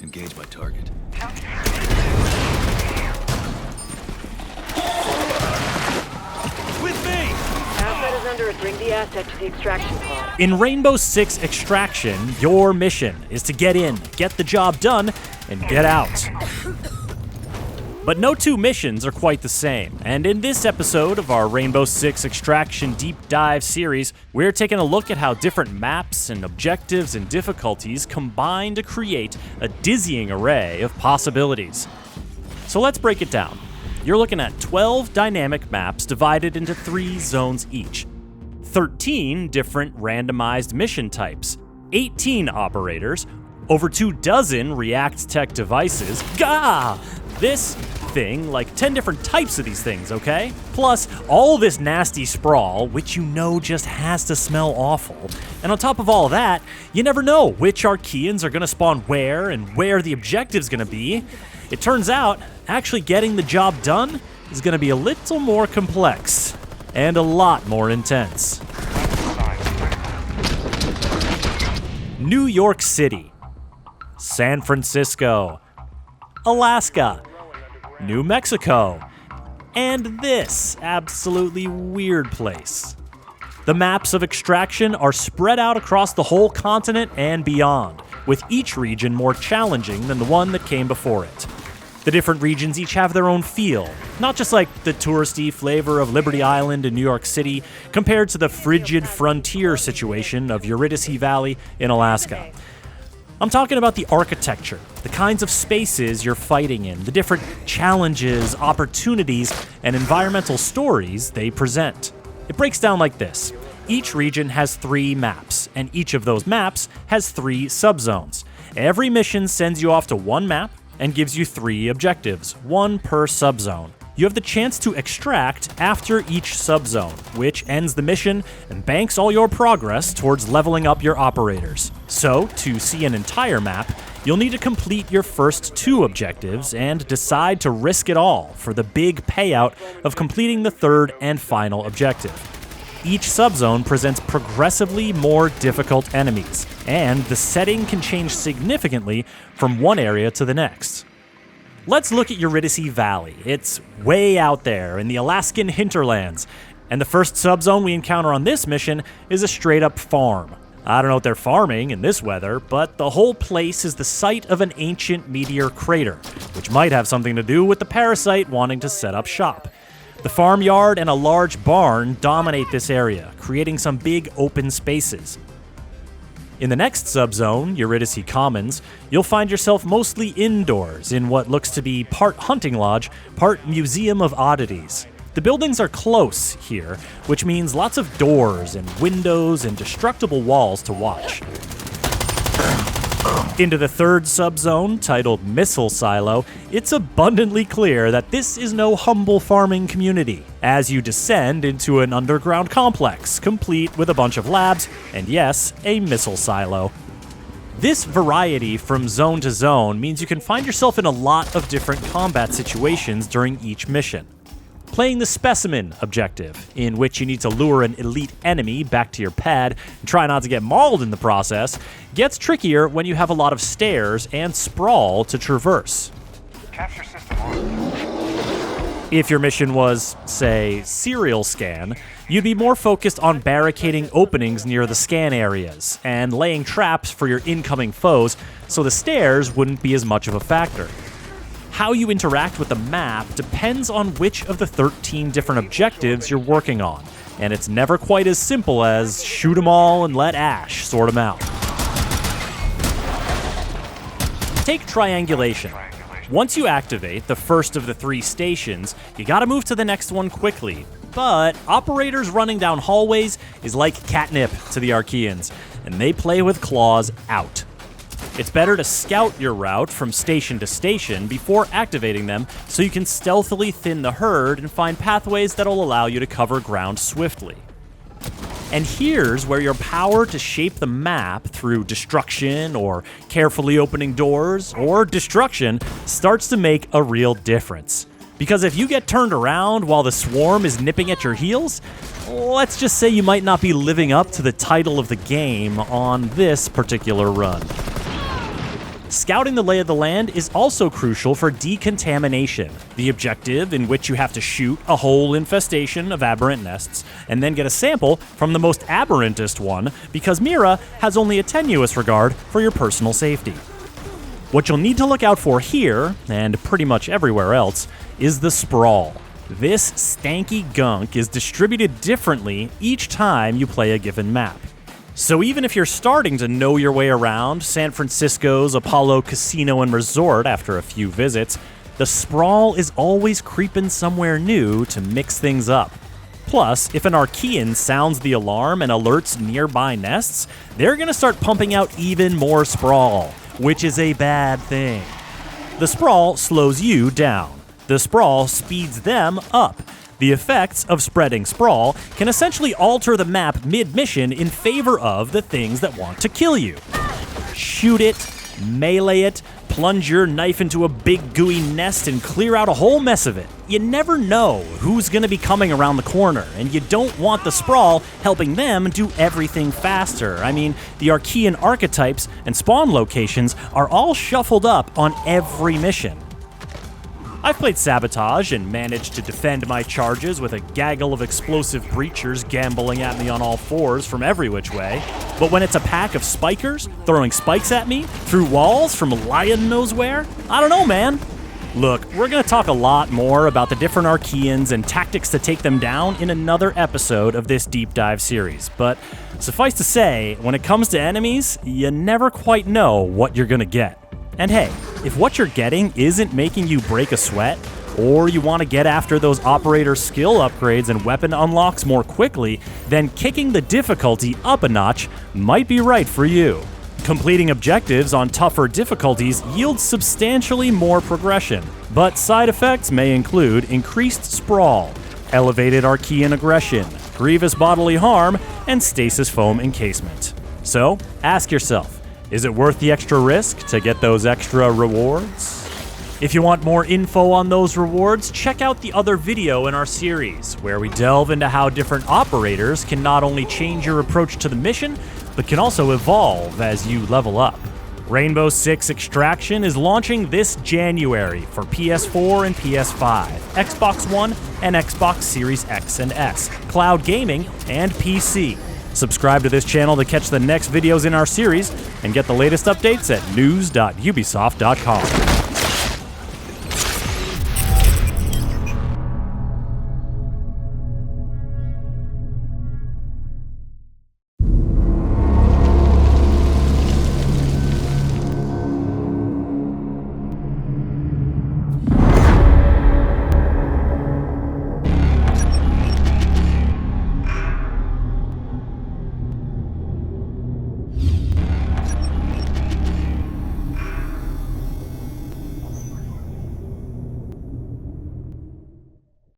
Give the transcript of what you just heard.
Engage my target. With me! Asset is under it. Bring the asset to the extraction pod. In Rainbow Six Extraction, your mission is to get in, get the job done, and get out. But no two missions are quite the same, and in this episode of our Rainbow Six Extraction Deep Dive series, we're taking a look at how different maps and objectives and difficulties combine to create a dizzying array of possibilities. So let's break it down. You're looking at 12 dynamic maps divided into 3 zones each, 13 different randomized mission types, 18 operators, over 24 React Tech devices, this thing, like 10 different types of these things, okay? Plus, all this nasty sprawl, which you know just has to smell awful. And on top of all that, you never know which Archeans are gonna spawn where and where the objective's gonna be. It turns out, actually getting the job done is gonna be a little more complex and a lot more intense. New York City, San Francisco, Alaska, New Mexico, and this absolutely weird place. The maps of Extraction are spread out across the whole continent and beyond, with each region more challenging than the one that came before it. The different regions each have their own feel, not just like the touristy flavor of Liberty Island in New York City compared to the frigid frontier situation of Eurydice Valley in Alaska. I'm talking about the architecture, the kinds of spaces you're fighting in, the different challenges, opportunities, and environmental stories they present. It breaks down like this. Each region has 3 maps, and each of those maps has 3 subzones. Every mission sends you off to one map and gives you 3 objectives, 1 per subzone. You have the chance to extract after each subzone, which ends the mission and banks all your progress towards leveling up your operators. So, to see an entire map, you'll need to complete your first 2 objectives and decide to risk it all for the big payout of completing the 3rd and final objective. Each subzone presents progressively more difficult enemies, and the setting can change significantly from one area to the next. Let's look at Eurydice Valley. It's way out there in the Alaskan hinterlands, and the first subzone we encounter on this mission is a straight-up farm. I don't know what they're farming in this weather, but the whole place is the site of an ancient meteor crater, which might have something to do with the parasite wanting to set up shop. The farmyard and a large barn dominate this area, creating some big open spaces. In the next subzone, Eurydice Commons, you'll find yourself mostly indoors in what looks to be part hunting lodge, part museum of oddities. The buildings are close here, which means lots of doors and windows and destructible walls to watch. Into the 3rd subzone, titled Missile Silo, it's abundantly clear that this is no humble farming community, as you descend into an underground complex, complete with a bunch of labs, and yes, a missile silo. This variety from zone to zone means you can find yourself in a lot of different combat situations during each mission. Playing the Specimen objective, in which you need to lure an elite enemy back to your pad and try not to get mauled in the process, gets trickier when you have a lot of stairs and sprawl to traverse. Capture system on. If your mission was, say, serial scan, you'd be more focused on barricading openings near the scan areas and laying traps for your incoming foes, so the stairs wouldn't be as much of a factor. How you interact with the map depends on which of the 13 different objectives you're working on, and it's never quite as simple as shoot 'em all and let Ash sort 'em out. Take Triangulation. Once you activate the first of the 3 stations, you gotta move to the next one quickly, but operators running down hallways is like catnip to the Archeans, and they play with claws out. It's better to scout your route from station to station before activating them so you can stealthily thin the herd and find pathways that'll allow you to cover ground swiftly. And here's where your power to shape the map through destruction or carefully opening doors or destruction starts to make a real difference. Because if you get turned around while the swarm is nipping at your heels, let's just say you might not be living up to the title of the game on this particular run. Scouting the lay of the land is also crucial for decontamination, the objective in which you have to shoot a whole infestation of aberrant nests and then get a sample from the most aberrantest one, because Mira has only a tenuous regard for your personal safety. What you'll need to look out for here, and pretty much everywhere else, is the sprawl. This stanky gunk is distributed differently each time you play a given map. So even if you're starting to know your way around San Francisco's Apollo Casino and Resort after a few visits, the sprawl is always creeping somewhere new to mix things up. Plus, if an Archean sounds the alarm and alerts nearby nests, they're gonna start pumping out even more sprawl, which is a bad thing. The sprawl slows you down. The sprawl speeds them up. The effects of spreading sprawl can essentially alter the map mid-mission in favor of the things that want to kill you. Shoot it, melee it, plunge your knife into a big gooey nest and clear out a whole mess of it. You never know who's gonna be coming around the corner, and you don't want the sprawl helping them do everything faster. I mean, the Archean archetypes and spawn locations are all shuffled up on every mission. I've played Sabotage and managed to defend my charges with a gaggle of explosive breachers gambling at me on all fours from every which way. But when it's a pack of spikers throwing spikes at me through walls from lion knows where, I don't know, man. Look, we're going to talk a lot more about the different Archeans and tactics to take them down in another episode of this deep dive series. But suffice to say, when it comes to enemies, you never quite know what you're going to get. And hey, if what you're getting isn't making you break a sweat, or you want to get after those operator skill upgrades and weapon unlocks more quickly, then kicking the difficulty up a notch might be right for you. Completing objectives on tougher difficulties yields substantially more progression, but side effects may include increased sprawl, elevated Archean aggression, grievous bodily harm, and stasis foam encasement. So, ask yourself, is it worth the extra risk to get those extra rewards? If you want more info on those rewards, check out the other video in our series, where we delve into how different operators can not only change your approach to the mission, but can also evolve as you level up. Rainbow Six Extraction is launching this January for PS4 and PS5, Xbox One, and Xbox Series X and S, cloud gaming, and PC. Subscribe to this channel to catch the next videos in our series and get the latest updates at news.ubisoft.com.